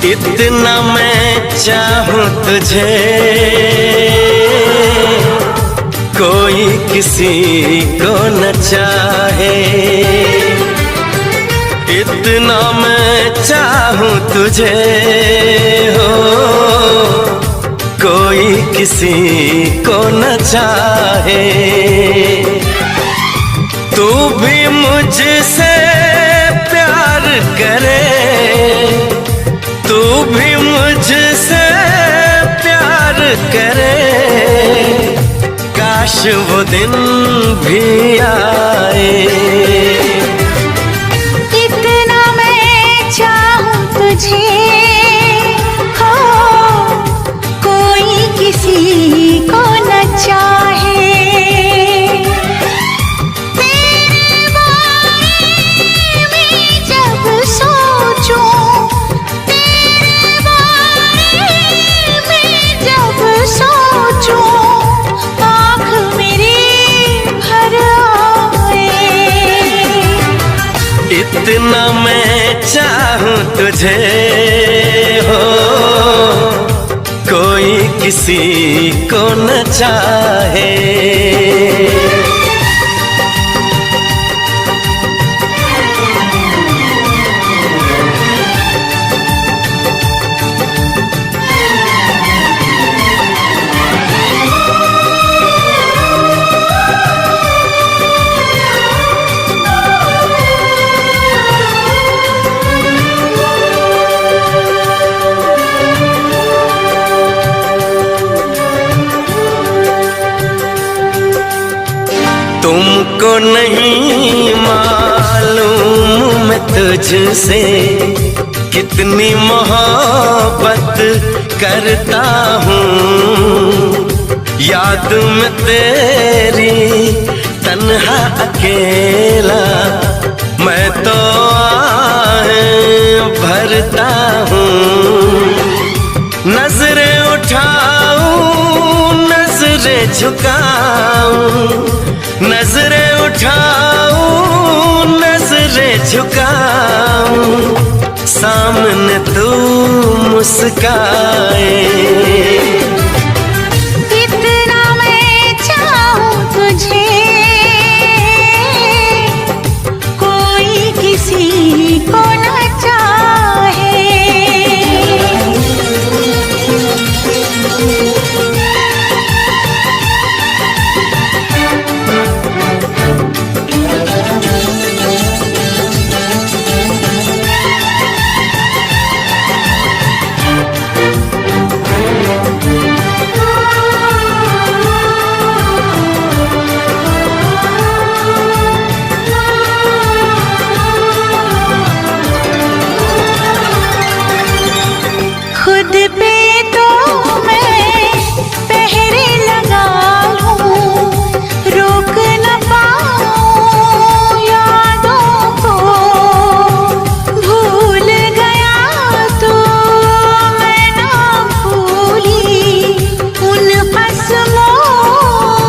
इतना मैं चाहूं तुझे, कोई किसी को न चाहे। इतना मैं चाहूं तुझे हो, कोई किसी को न चाहे। तू भी मुझसे प्यार करे, तू भी मुझसे प्यार करे। काश वो दिन भी आए। इतना मैं चाहूं तुझे हो, कोई किसी को न चाहे। तेरे बारे में जब सोचूं, तेरे बारे में जब सोचूं, आँख मेरी भर आए। इतना मैं चाहूं तुझे हो, कोई किसी को न चाहे। तुमको नहीं मालूम मैं तुझसे कितनी मोहब्बत करता हूँ। याद में तेरी तन्हा अकेला मैं तो आहें भरता हूँ। नजरें उठाऊं नजरें झुकाऊं, नजरें उठाऊं नजरें झुकाऊं, सामने तू मुस्काए। इतना मैं चाहूं तुझे, कोई किसी को न चाहे। खुद पे तो मैं पहरे लगा लूं, रोक न पाऊं यादों को। भूल गया तो मैं ना भूली उन कसमों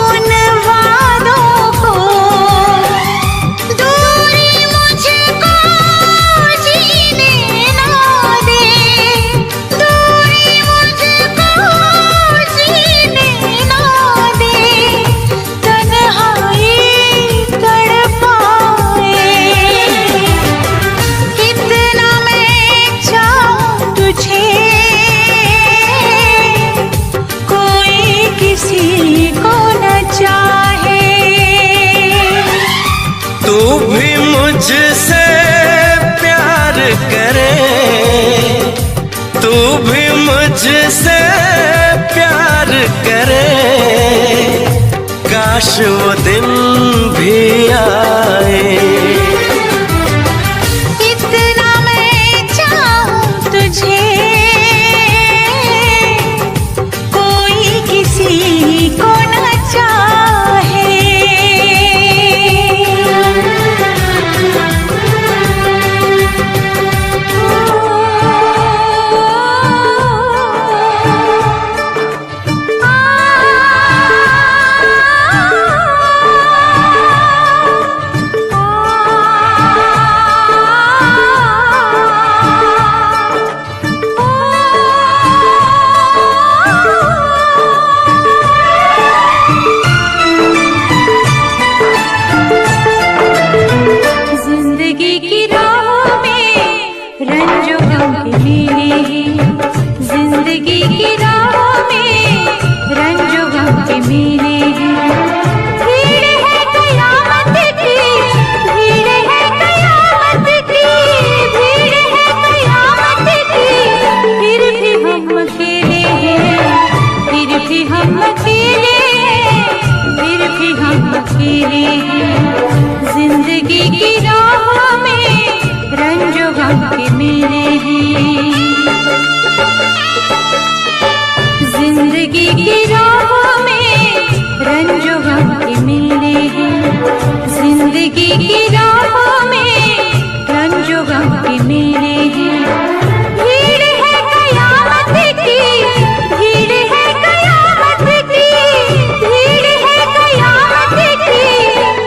उन वादों को। दूरी मुझको जीने ना दे, दूरी मुझको जीने ना दे, तन्हाई तड़पाए। इतना मैं चाहूं तुझे, कोई किसी को न चाहे। तू भी मुझसे प्यार करे, तू भी मुझसे प्यार करे। काश वो दिन भी आए। इतना मैं चाहूं तुझे, कोई किसी को न चाहे। मेरे हैं। भीड़ है कयामत की, भीड़ है कयामत की, भीड़ है कयामत की, फिर भी हम अकेले हैं, फिर भी हम अकेले हैं, फिर भी हम अकेले हैं। जिंदगी की राह में रंजो गम के मेले हैं, जिंदगी की राह में रंजो गम के मेले हैं, जिंदगी की राह में रंजो गम के मेले हैं। भीड़ है कयामत की, भीड़ है कयामत की, भीड़ है कयामत की,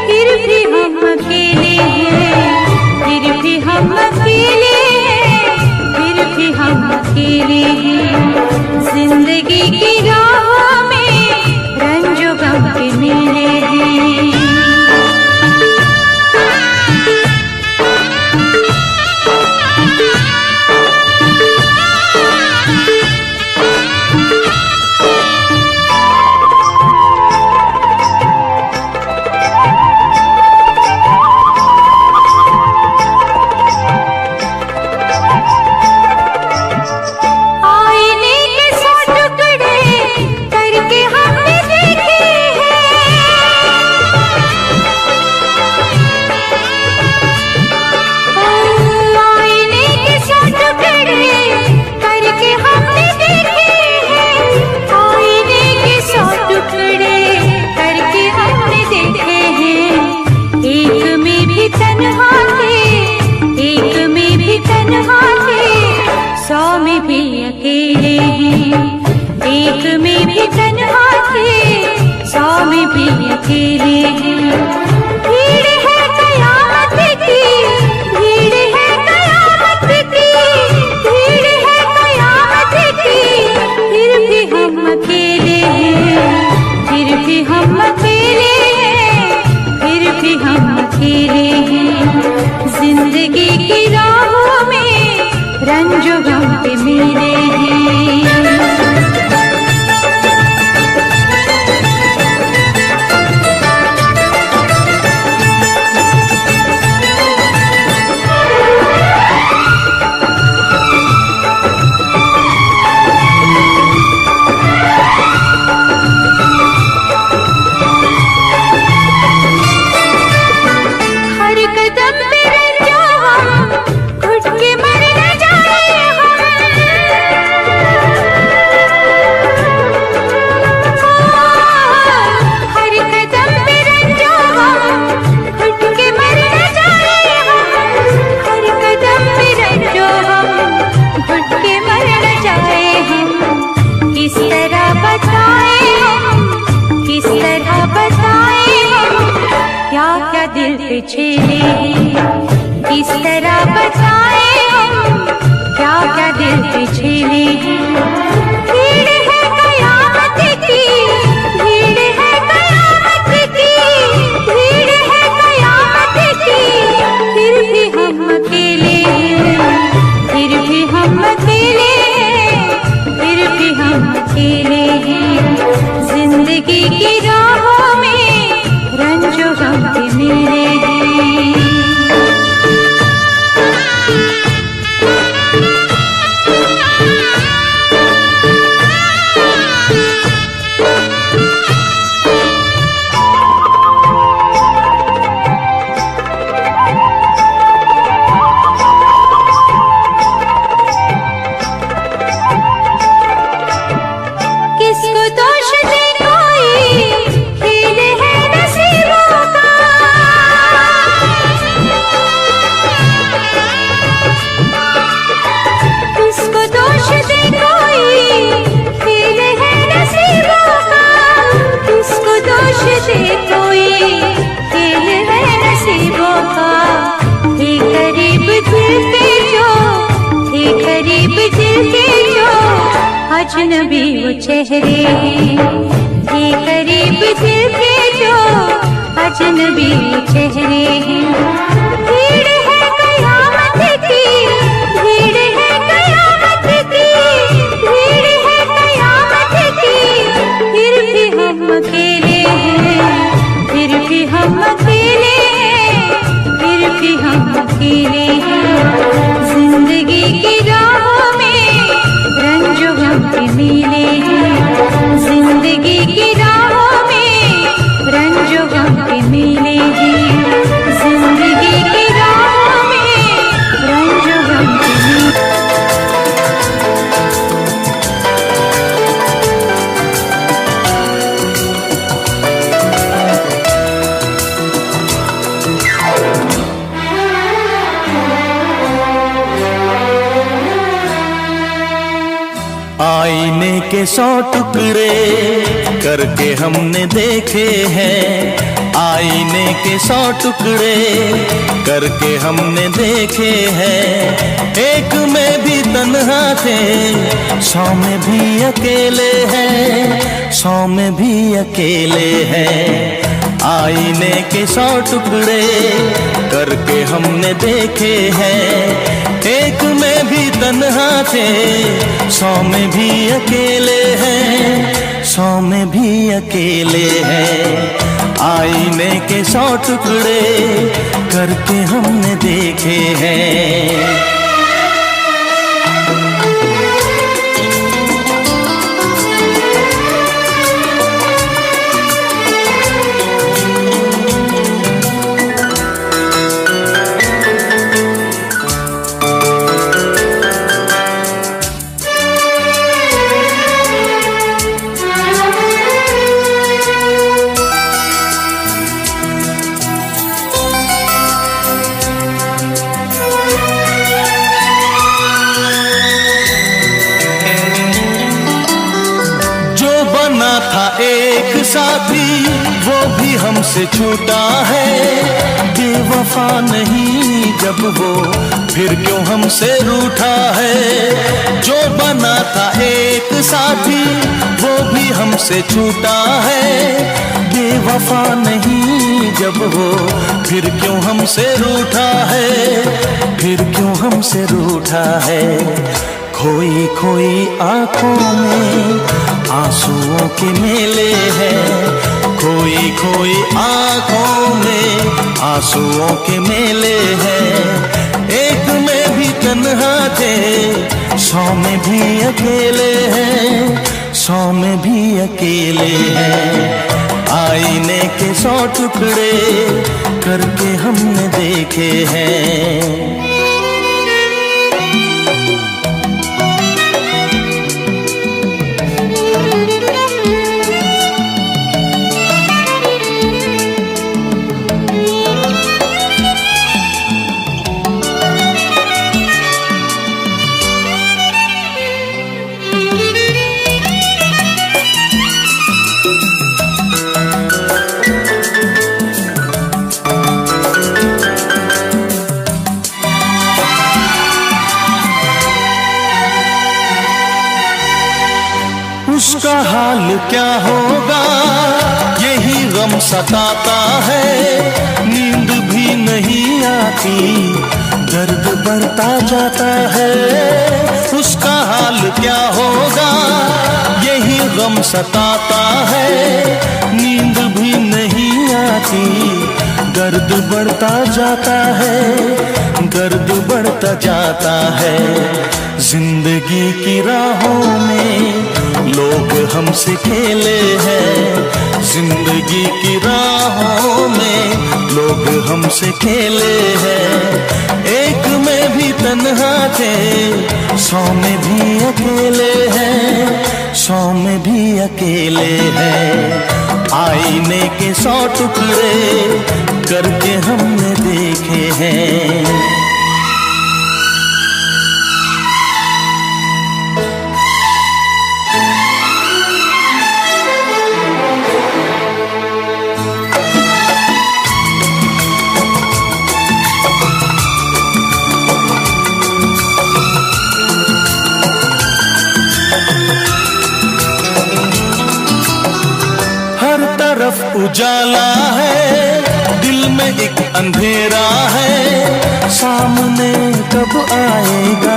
फिर भी हम अकेले हैं, फिर भी हम अकेले हैं, फिर भी हम अकेले हैं। जिंदगी की राह में रंजो गम के मेले हैं। आईने के सौ टुकड़े करके हमने देखे हैं, आईने के सौ टुकड़े करके हमने देखे हैं, आईने के सौ टुकड़े करके हमने देखे हैं। एक में भी तन्हा थे, एक में भी तन्हा थे, 100 में भी अकेले हैं। एक में भी तन्हा थे, 100 में भी अकेले हैं। भीड़ है कयामत की, भीड़ है कयामत की, भीड़ है कयामत की, फिर भी हम अकेले हैं, फिर भी हम अकेले हैं, फिर भी हम अकेले हैं। जिंदगी की राहों में रंजो गम के मेले हैं। हर कदम पे रंजो हम, घुट के मर न जाए हम। हर कदम पे रंजो हम, घुट के मर न जाए हम। हर कदम पे रंजो हम, घुट के मर न जाए हम। किस तरह बताए हम, किस तरह बताए हम, क्या क्या दिल पे छेले हैं। किस तरह बताए हम, क्या क्या दिल पे छेले हैं। भीड़ है कयामत की, भीड़ है कयामत की, भीड़ है कयामत की, फिर भी हम अकेले हैं, फिर भी हम अकेले हैं, फिर भी हम अकेले हैं। जिंदगी की राहों में रंजो गम के मेले हैं। किसको दोष दे कोई, खेल है नसीबों का। किसको दोष दे कोई, खेल है नसीबों का। किसको दोष दे कोई, खेल है नसीबों का। थे करीब दिल के जो, थे करीब दिल के जो, अजनबी वो चेहरे हैं। थे करीब दिल के जो, अजनबी वो चेहरे हैं। भीड़ है कयामत की, भीड़ है कयामत की, भीड़ है कयामत की, फिर भी हम के 100 टुकड़े करके हमने देखे हैं, आईने के 100 टुकड़े करके हमने देखे हैं। एक में भी तन्हा थे, 100 में भी अकेले हैं, 100 में भी अकेले हैं। आईने के 100 टुकड़े करके हमने देखे हैं, एक में भी तन्हा थे, 100 में भी अकेले हैं, 100 में भी अकेले हैं। आईने के 100 टुकड़े करके हमने देखे हैं। एक साथी वो भी हमसे छूटा है, बेवफा नहीं जब वो फिर क्यों हमसे रूठा है। जो बना था एक साथी वो भी हमसे छूटा है, बेवफा नहीं जब वो फिर क्यों हमसे रूठा है, फिर क्यों हमसे रूठा है। खोई खोई आंखों में आंसुओं के मेले हैं, खोई खोई आंखों में आंसुओं के मेले हैं। एक में भी तन्हा थे, 100 में भी अकेले हैं, 100 में भी अकेले हैं। आईने के 100 टुकड़े करके हमने देखे हैं। उसका हाल क्या होगा यही गम सताता है, नींद भी नहीं आती दर्द बढ़ता जाता है। उसका हाल क्या होगा यही गम सताता है, नींद भी नहीं आती दर्द बढ़ता जाता है, दर्द बढ़ता जाता है। जिंदगी की राहों में लोग हमसे खेले हैं, जिंदगी की राहों में लोग हमसे खेले हैं। एक में भी तन्हा थे, 100 में भी अकेले हैं, 100 में भी अकेले हैं। आईने के 100 टुकड़े करके हमने देखे हैं। तरफ उजाला है, दिल में एक अंधेरा है, सामने कब आएगा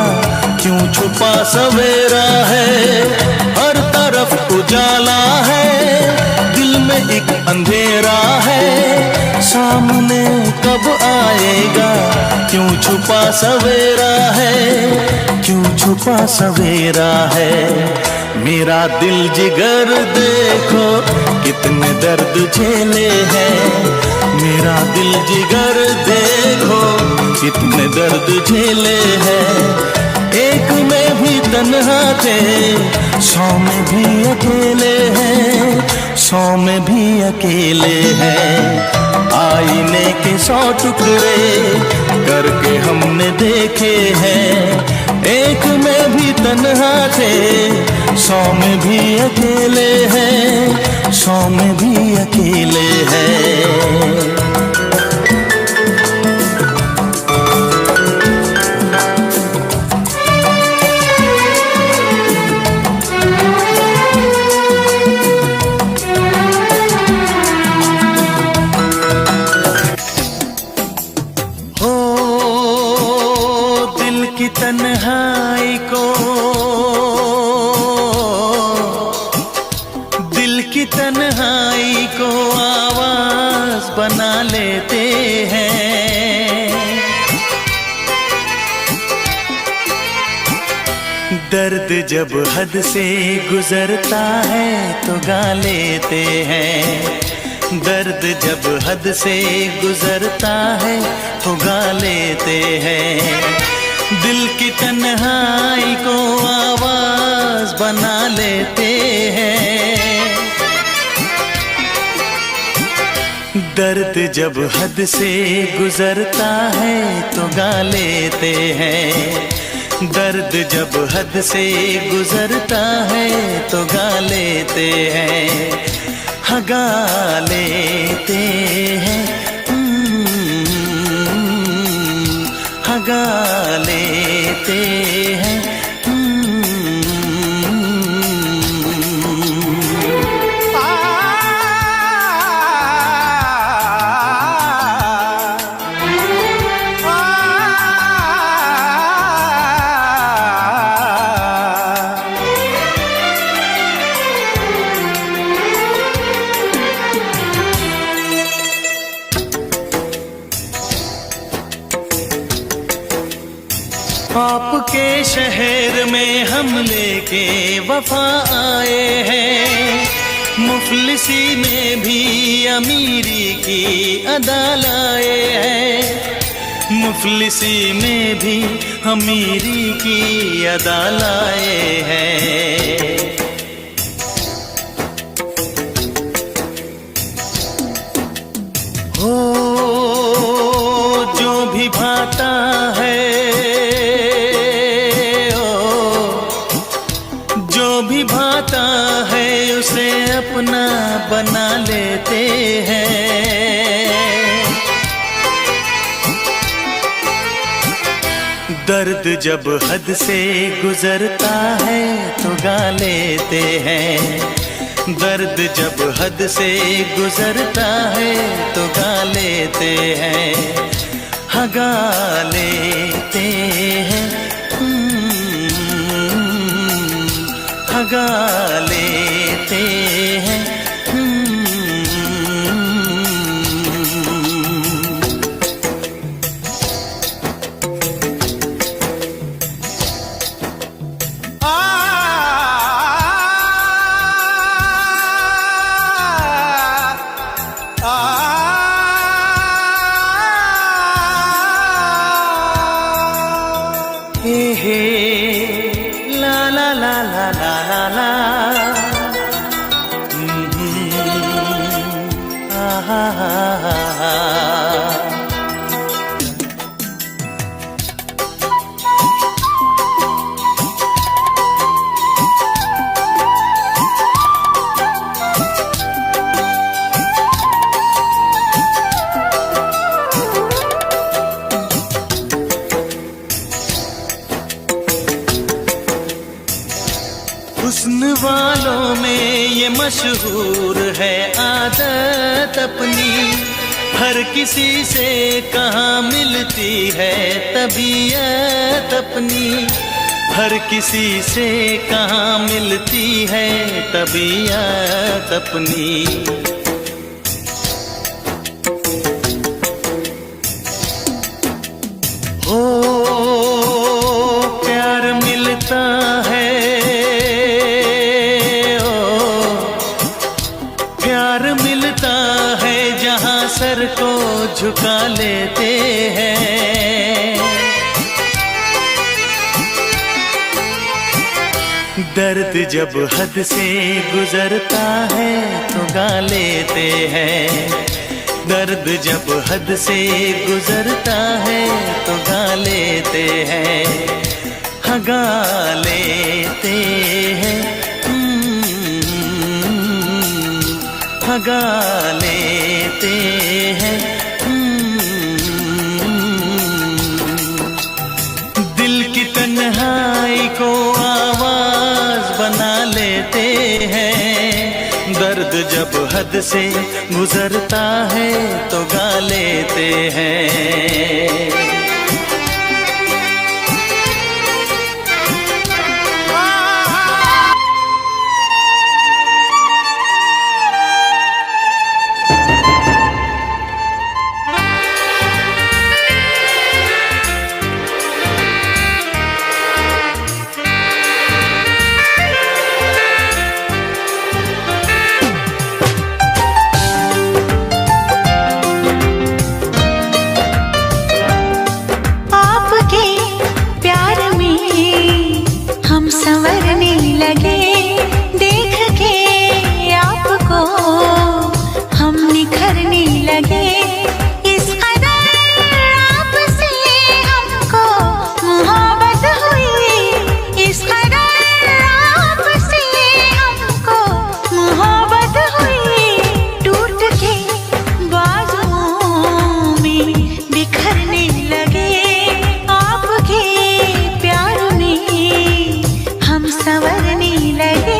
क्यों छुपा सवेरा है। हर तरफ उजाला है, दिल में एक अंधेरा है, सामने कब आएगा क्यों छुपा सवेरा है, क्यों छुपा सवेरा है। मेरा दिल जिगर देखो कितने दर्द झेले हैं, मेरा दिल जिगर देखो कितने दर्द झेले हैं। एक में भी तन्हा थे, 100 में भी अकेले हैं, 100 में भी अकेले हैं। आईने के 100 टुकड़े करके हमने देखे हैं, एक में भी तन्हा थे, 100 में भी अकेले हैं, 100 में भी अकेले हैं। तन्हाई को, दिल की तन्हाई को आवाज बना लेते हैं। दर्द जब हद से गुजरता है तो गा लेते हैं। दर्द जब हद से गुजरता है तो गा लेते हैं। दिल की तन्हाई को आवाज बना लेते हैं। दर्द जब हद से गुजरता है तो गा लेते हैं। दर्द जब हद से गुजरता है तो गा लेते हैं। हाँ गा लेते हैं, गा लेते हैं। आपके शहर में हम लेके वफा आए हैं। मुफलिसी में भी अमीरी की अदा लाए हैं। मुफलिसी में भी अमीरी की अदा लाए हैं। हो जो भी भाता है, भाता है उसे अपना बना लेते हैं। दर्द जब हद से गुजरता है तो गा लेते हैं। दर्द जब हद से गुजरता है तो गा लेते हैं। हाँ गा लेते हैं, गा लेते हैं। हे ला ला ला ला ला ला ला, हा हा हा हा। हुस्न वालों में ये मशहूर है आदत अपनी। हर किसी से कहाँ मिलती है तबीयत अपनी। हर किसी से कहाँ मिलती है तबीयत अपनी। हो प्यार मिलता है, प्यार मिलता है जहाँ सर को झुका लेते हैं। दर्द जब हद से गुजरता है तो गा लेते हैं। दर्द जब हद से गुजरता है तो गा लेते हैं। हाँ गा लेते हैं। भगा लेते हैं। दिल की तन्हाई को आवाज बना लेते हैं। दर्द जब हद से गुजरता है तो गा लेते हैं। संवरने लगे देख के आपको, हम निखरने लगे इस कदर आपसे हमको मोहब्बत हुई। इस कदर आपसे हमको मोहब्बत हुई। टूट के बाजुओं में बिखरने लगे आपके प्यार में हम संवरने लगे।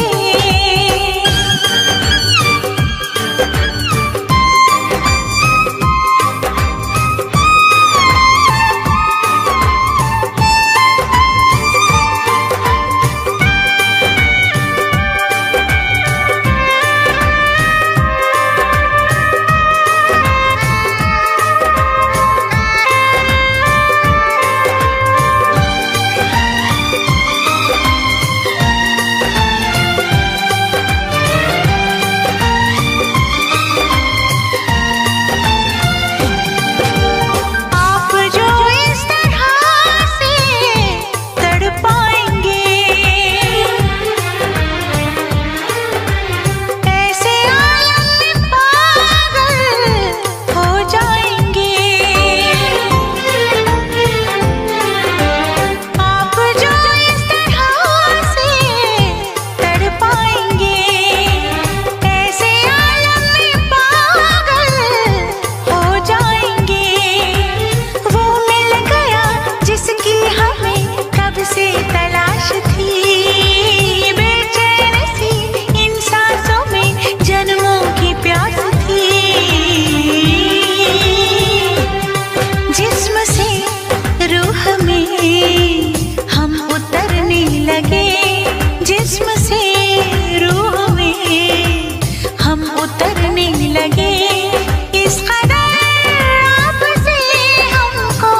जिस्म से रूह में हम उतरने लगे। इस कदर आपसे हमको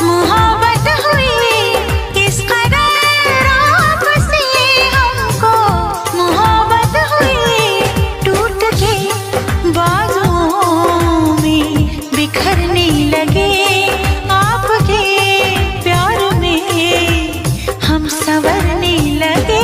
मोहब्बत हुई। इस कदर आपसे हमको मोहब्बत हुई। टूट के बाजुओं में बिखरने लगे आपके प्यार में हम संवरने लगे।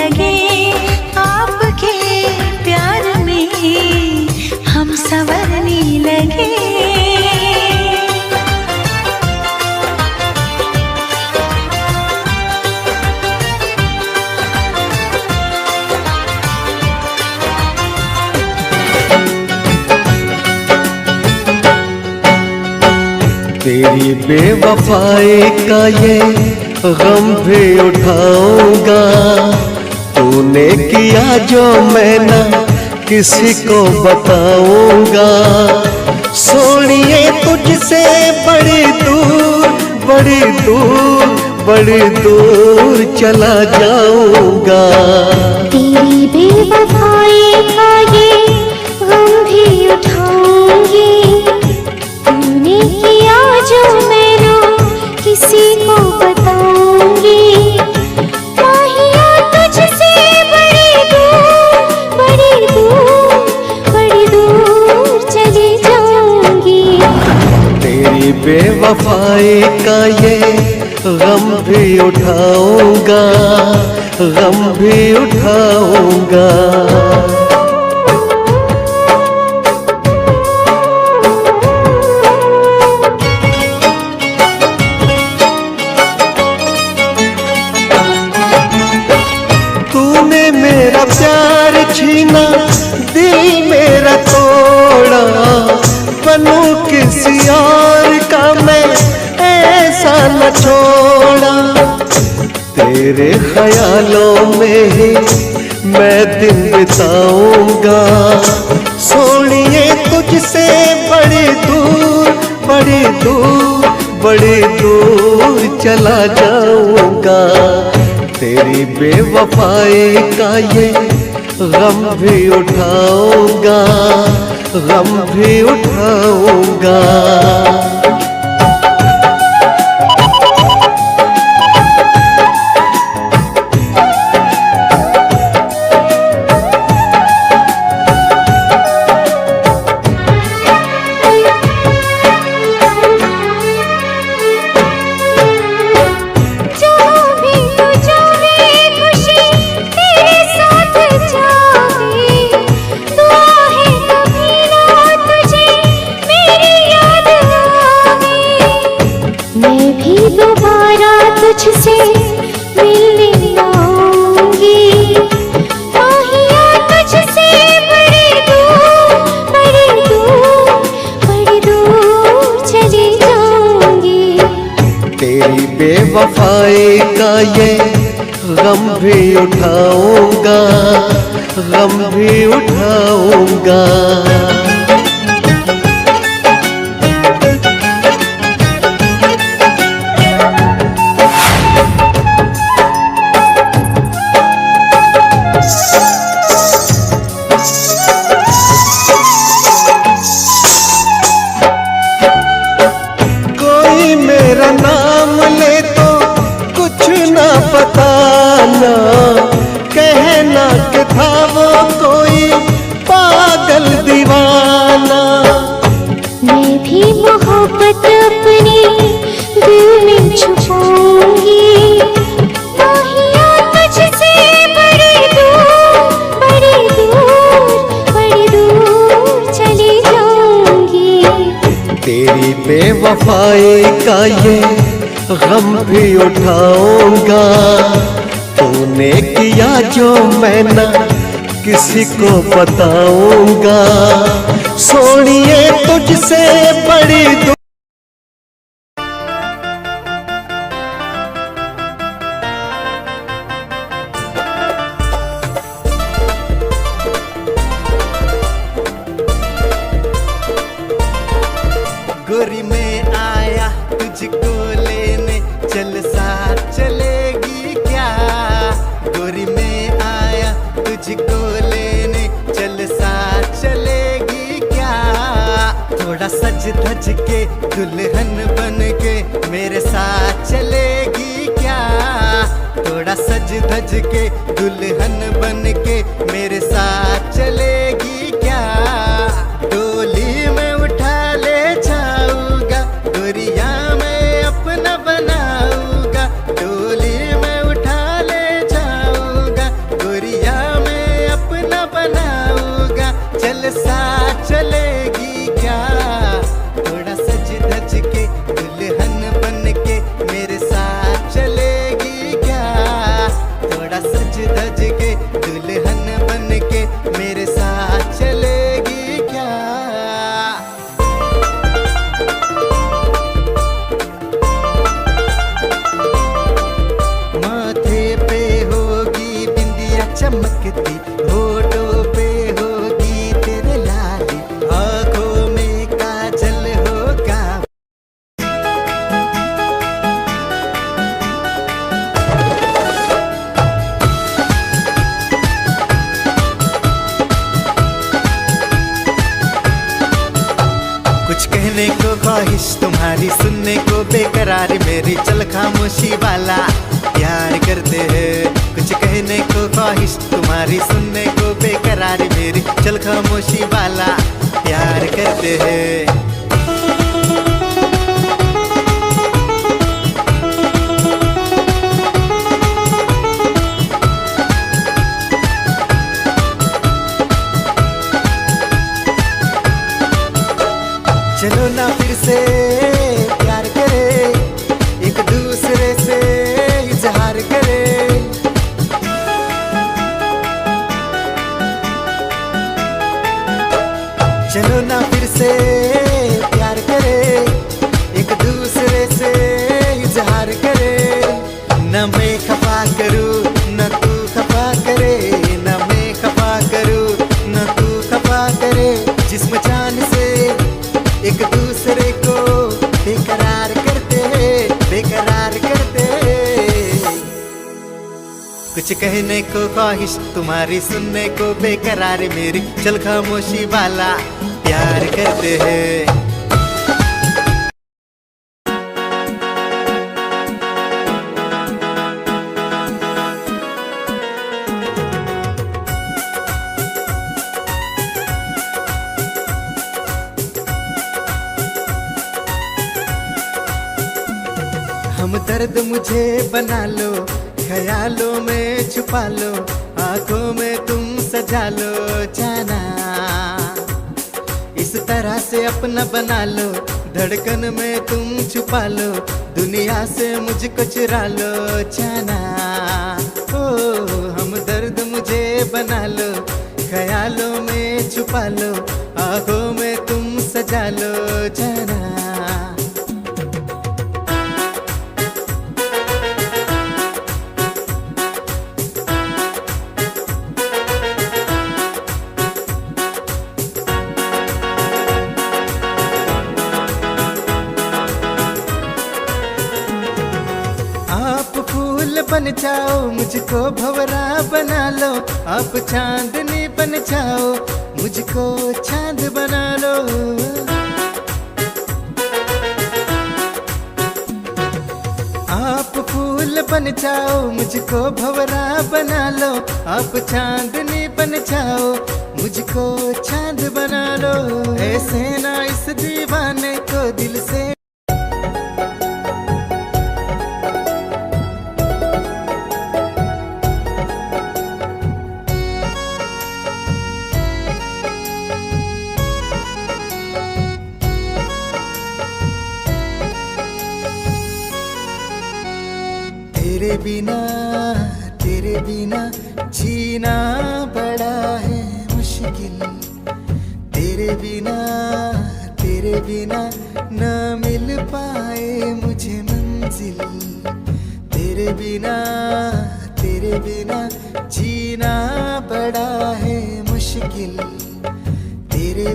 लगे आपके प्यार में हम संवरने लगे। तेरी बेवफाई का ये गम भी उठाऊंगा, तूने किया जो मैं ना किसी को बताऊंगा। सोनिए तुझसे बड़ी दूर बड़ी दूर बड़ी दूर चला जाऊंगा। तेरी बेवफाई का ये गम भी उठाऊंगी, तूने किया जो मैं ना किसी को बताऊंगी। माहिया तुझसे बड़ी दूर बड़ी दूर बड़ी दूर चली जाऊंगी। तेरी बेवफाई का ये गम भी उठाऊंगा, गम भी उठाऊंगा। तूने मेरा प्यार छीना, दिल मेरा तोड़ा, बनूं किसी और का मैं ऐसा न छोड़ा। तेरे ख्यालों में ही मैं दिन बिताऊंगा। सोनिए तुझसे बड़ी दूर बड़ी दूर बड़ी दूर चला जाऊंगा। तेरी बेवफाई का ये गम भी उठाऊंगा, गम भी उठाऊंगा। तुझसे मिलने आऊंगी। माहिया तुझसे बड़ी दूर बड़ी दूर बड़ी दूर चली जाऊंगी। तेरी बेवफाई का ये गम भी उठाऊंगा, गम भी उठाऊंगा। मेरा नाम ले तो कुछ ना बताना, कहना कि था वो कोई पागल दीवाना। मैं भी मोहब्बत अपनी दिल में छुपाऊंगी। माहिया तुझसे बड़ी दूर बड़ी दूर बड़ी दूर चली जाऊंगी। तेरी बेवफाई का ये गम भी उठाऊंगा, तूने किया जो मैं ना किसी को बताऊंगा। सोनिए तुझसे बड़ी दूर गोरी में आया तुझको लेने, चल साथ चलेगी क्या। गोरी में आया तुझको लेने, चल साथ चलेगी क्या। थोड़ा सज धज के दुल्हन बन के मेरे साथ चलेगी क्या। थोड़ा सज धज के दुल्हन बन के मेरे साथ चलेगी क्या। डोली में उठा ले जाऊंगा, गोरिया मैं अपना बनाऊंगा। डोली में उठा ले जाऊंगा, चमकती, होठों पे होगी तेरे लाली, आंखों में काजल होगा। कुछ कहने को ख्वाहिश तुम्हारी, सुनने को बेकरार मेरी, चल खामोशी वाला प्यार करते हैं। कुछ कहने को ख्वाहिश तुम्हारी, सुनने को बेकरार मेरी, चल खामोशी वाला प्यार करते हैं। चलो ना फिर से प्यार करे, एक दूसरे से इजहार करे। चलो ना फिर से प्यार करे, एक दूसरे से इजहार करे। न मैं खफा करूँ न तू खफा करे, न मैं खफा करूँ न तू खफा करे। जिस्म जान से एक दूसरे को बेकरार करते हैं, बेकरार करते हैं। कुछ कहने को ख्वाहिश तुम्हारी, सुनने को बेकरार मेरी, चल खामोशी वाला प्यार करते हैं। हम दर्द मुझे बना लो, ख्यालों में छुपा लो, आंखों में तुम सजा लो जाना। इस तरह से अपना बना लो, धड़कन में तुम छुपा लो, दुनिया से मुझको चुरा लो जाना। ओ हम दर्द मुझे बना लो, ख्यालों में छुपा लो, आंखों में तुम सजा लो जाना। बन जाओ मुझको भंवरा बना लो, आप चांदनी बन जाओ मुझको चांद बना लो। आप फूल बन जाओ मुझको भंवरा बना लो, आप चांदनी बन जाओ मुझको चांद बना लो। ऐसे ना इस दीवाने को दिल से तेरे बिना जीना बड़ा है मुश्किल। तेरे बिना न मिल पाए मुझे मंजिल। तेरे बिना जीना बड़ा है मुश्किल। तेरे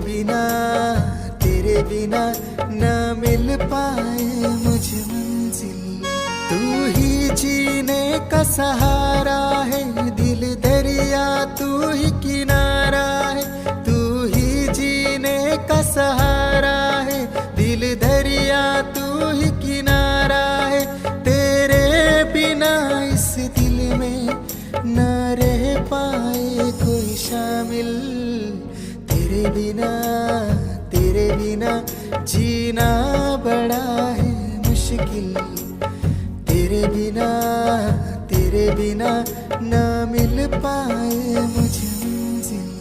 बिना न मिल पाए मुझे मंजिल। तू ही जीने का सहारा है, दिल दरिया तू ही किनारा है। तू ही जीने का सहारा है, दिल दरिया तू ही किनारा है। तेरे बिना इस दिल में न रह पाए कोई शामिल। तेरे बिना जीना बड़ा है मुश्किल। तेरे बिना न मिल पाए मुझे मंजिल।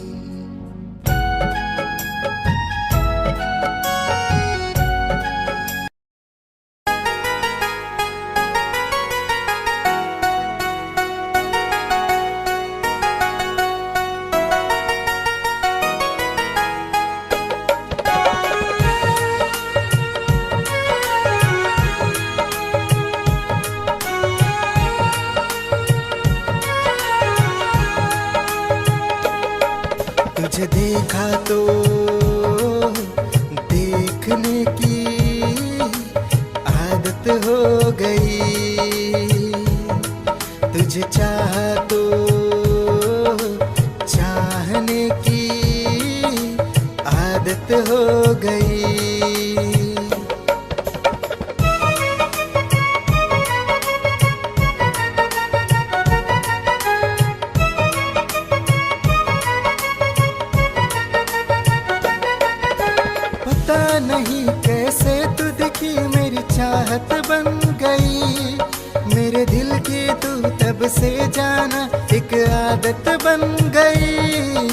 तुझे देखा तो देखने की आदत हो गई, तुझे चाहा तो चाहने की आदत हो गई। पता नहीं कैसे तू दिखी मेरी चाहत बन गई, मेरे दिल की तू तब से जाना एक आदत बन गई।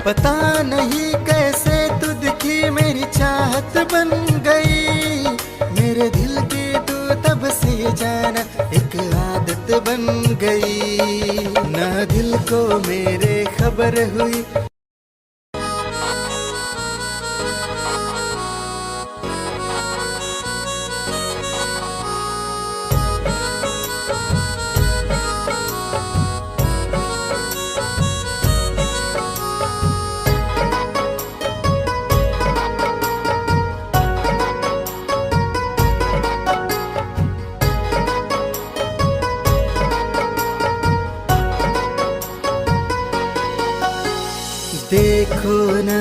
पता नहीं कैसे तू दिखी मेरी चाहत बन गई, मेरे दिल की तू तब से जाना एक आदत बन गई। ना दिल को मेरे खबर हुई, देखो ना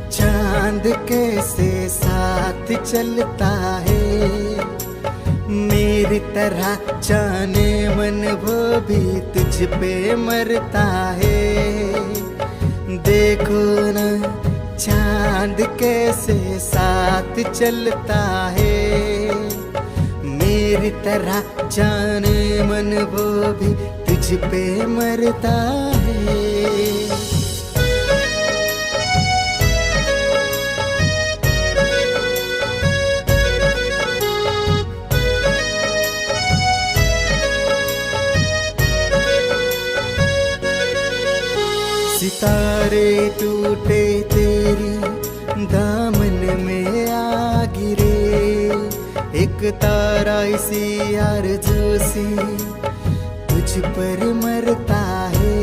चांद कैसे साथ चलता है, मेरी तरह जाने मन वो भी तुझ पे मरता है। देखो ना चांद कैसे साथ चलता है, मेरी तरह जाने मन वो भी तुझ पे मरता है। सितारे टूटे तेरी दामन में आ गिरे, एक तारा इसी आरज़ू से तुझ पर मरता है।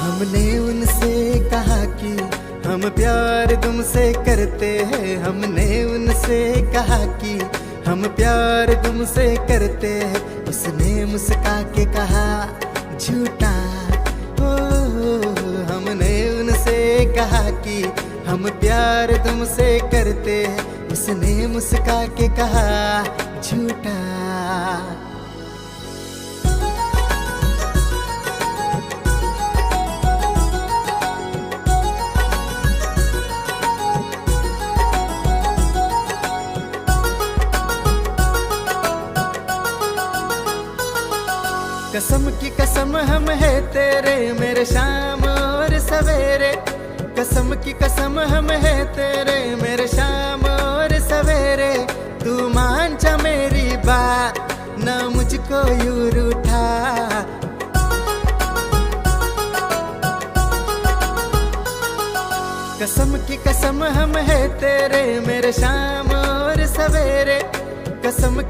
हमने उनसे कहा कि हम प्यार तुमसे करते हैं, हमने उनसे कहा कि हम प्यार तुमसे करते हैं। उसने मुस्का के कहा झूठा, हमने उनसे कहा कि हम प्यार तुमसे करते हैं, उसने मुस्का के कहा झूठा। कसम की कसम हम है तेरे मेरे शाम और सवेरे, कसम की कसम हम है तेरे मेरे शाम और सवेरे। तू मान जा मेरी बात ना मुझको यूं रूठा, कसम की कसम हम है तेरे मेरे शाम और सवेरे, कसम।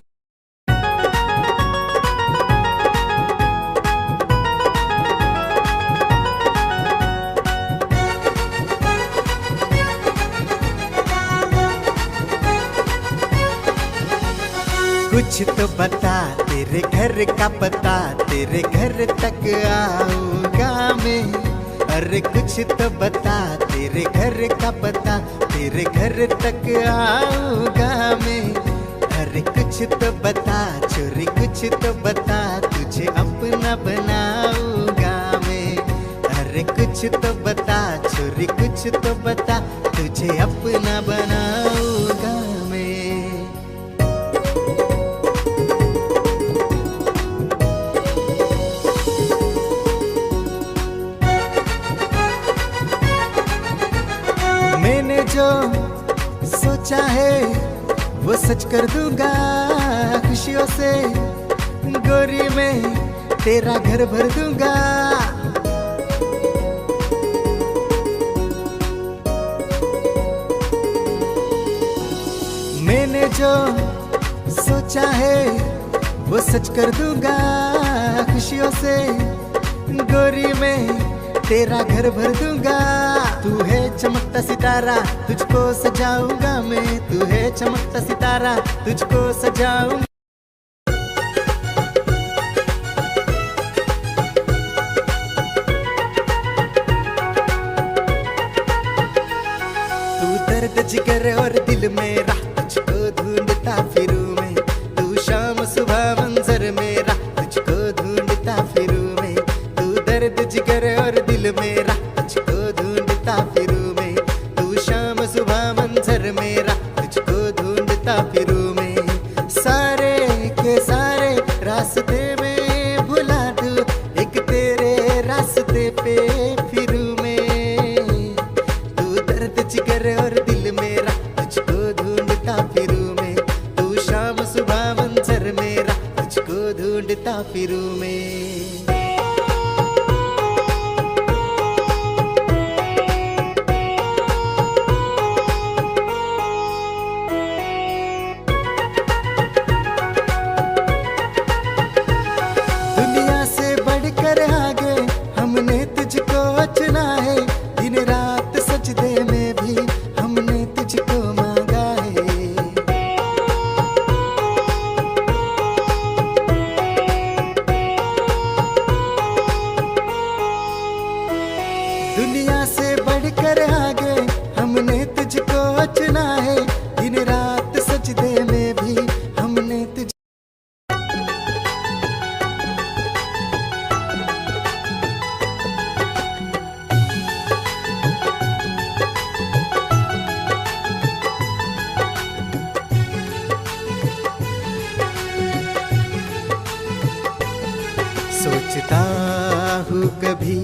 कुछ तो बता तेरे घर का पता, तेरे घर तक आऊंगा मैं। अरे कुछ तो बता तेरे घर का पता, तेरे घर तक आऊंगा मैं। अरे कुछ तो बता चोरी कुछ तो बता, तुझे अपना बनाऊंगा मैं। अरे कुछ तो बता चोरी कुछ तो बता, तुझे अपना बनाऊंगा मैं। जो सोचा है वो सच कर दूंगा खुशियों से, गोरी में तेरा घर भर दूंगा। मैंने जो सोचा है वो सच कर दूंगा खुशियों से, गोरी में तेरा घर भर दूंगा। तू है चमकता सितारा तुझको सजाऊंगा मैं, तू है चमकता सितारा तुझको सजाऊंगा। तू दर्द जिगर और दिल मेरा तुझको ढूंढता फिरूं मैं, तू शाम सुबह मंजर मेरा तुझको ढूंढता फिरूं मैं, तू दर्द जिगर और दिल मेरा तुझको ढूंढता फिरूं मैं, तू शाम सुबह मंजर मेरा तुझको ढूंढता फिरूं मैं। सारे के सारे रास्ते में भुला दूं, एक तेरे रास्ते पे फिरूं मैं, तू दर्द जिगर और दिल मेरा तुझको ढूंढता फिरूं मैं, तू शाम सुबह मंजर मेरा तुझको ढूंढता फिरूं मैं। दुनिया से बढ़कर आगे हमने तुझको चुना है, दिन रात सजदे में भी हमने तुझको मांगा है। दुनिया से बढ़कर आगे हमने तुझको चुना है, दिन रात सजदे में भी हमने तुझ सोचता हूँ कभी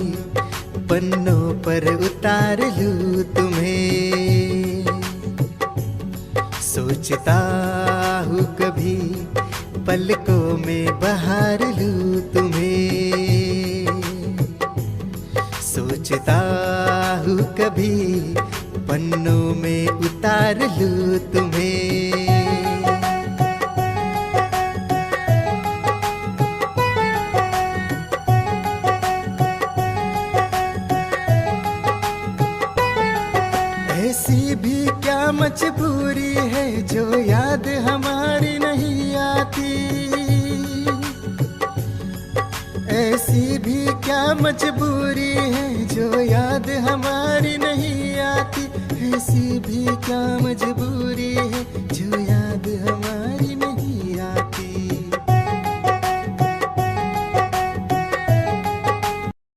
पन्नों पर उतार लूँ तुम्हें, सोचता हूँ कभी पलकों में बहार लूँ तुम्हें, सोचता हूँ कभी पन्नों में उतार लूँ तुम्हें। ऐसी भी क्या मजबूरी है जो याद हमारी नहीं आती, ऐसी भी क्या मजबूरी है जो याद हमारी नहीं आती, ऐसी भी क्या मजबूरी है जो